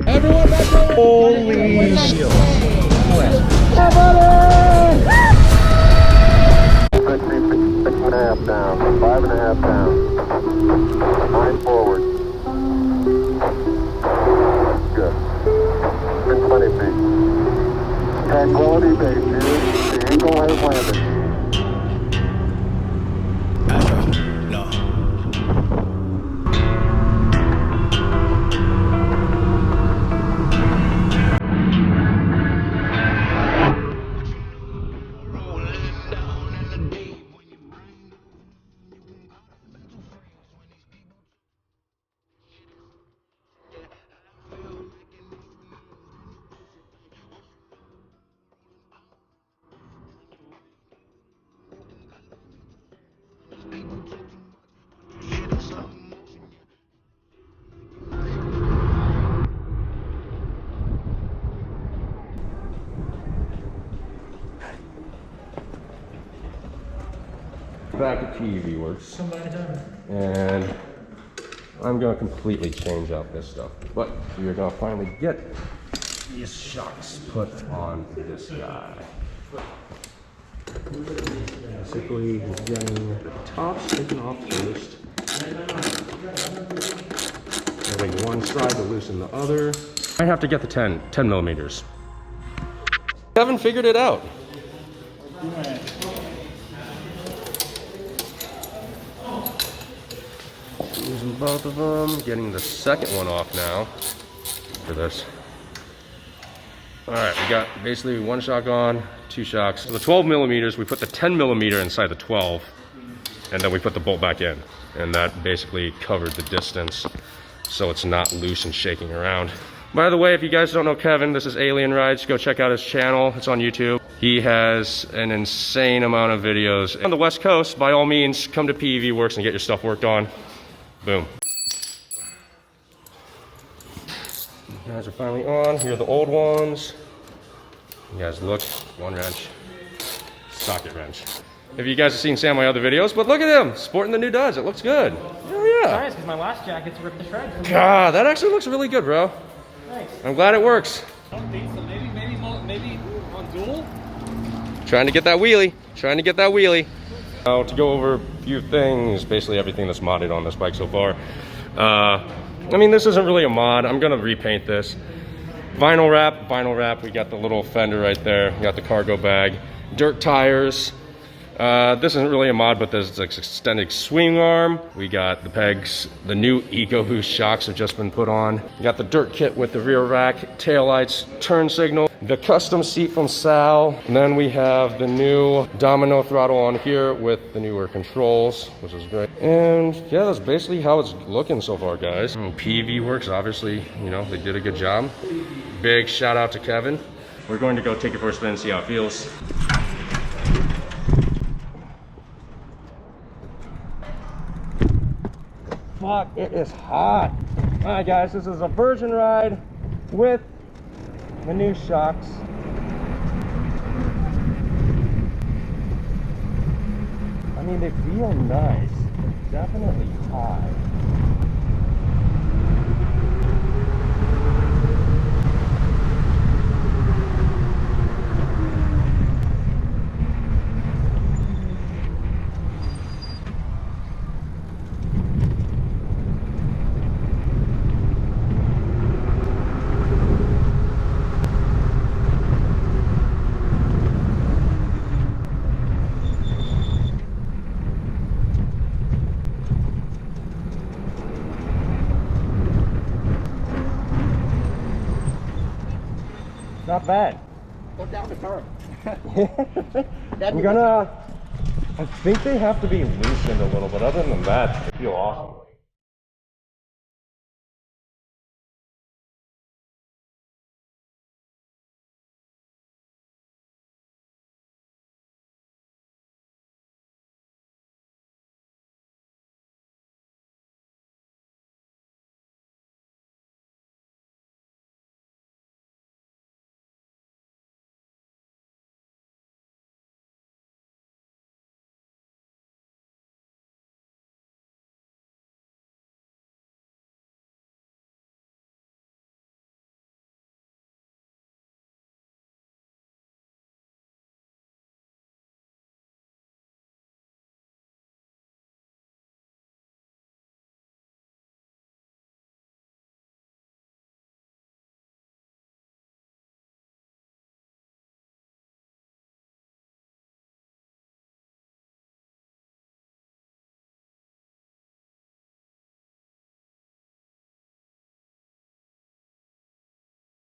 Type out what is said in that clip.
Everyone back there! Holy shit! How about it? 6.5 down, 5.5 down, 9 forward. Good. 20 feet. Tranquility Base here. The Eagle has landed. No. Back at PEV Works, and I'm going to completely change out this stuff, but we're going to finally get these shocks put on this guy. Basically, he's getting the tops taken off first, having one side to loosen the other. I have to get the 10 millimeters. Kevin figured it out. Losing both of them, getting the second one off now for this. All right, we got basically one shock on, two shocks. So the 12 millimeters, we put the 10 millimeter inside the 12, and then we put the bolt back in. And that basically covered the distance so it's not loose and shaking around. By the way, if you guys don't know Kevin, this is Alien Rides. Go check out his channel, it's on YouTube. He has an insane amount of videos. On the West Coast, by all means, come to PEV Works and get your stuff worked on. Boom. You guys are finally on. Here are the old ones. You guys look, one wrench, socket wrench. If you guys have seen some of my other videos, but look at him, sporting the new duds. It looks good. Oh yeah. Nice, because my last jacket's ripped to shreds. God, that actually looks really good, bro. Nice. I'm glad it works. I don't think so. Maybe on dual? Trying to get that wheelie. Now to go over a few things, basically everything that's modded on this bike so far. I mean, this isn't really a mod. I'm gonna repaint this. Vinyl wrap. We got the little fender right there. We got the cargo bag. Dirt tires. This isn't really a mod, but there's like extended swing arm. We got the pegs. The new Egoboost shocks have just been put on. We got the dirt kit with the rear rack, taillights, turn signal, the custom seat from Sal. And then we have the new domino throttle on here with the newer controls, which is great. And yeah, that's basically how it's looking so far, guys. PEV Works, obviously, you know, they did a good job. Big shout out to Kevin. We're going to go take it for a spin and see how it feels. Fuck, it is hot. All right, guys, this is a version ride with the new shocks. I mean, they feel nice. They're definitely high. Not bad. Go down the curb. I think they have to be loosened a little, but other than that, they feel awesome.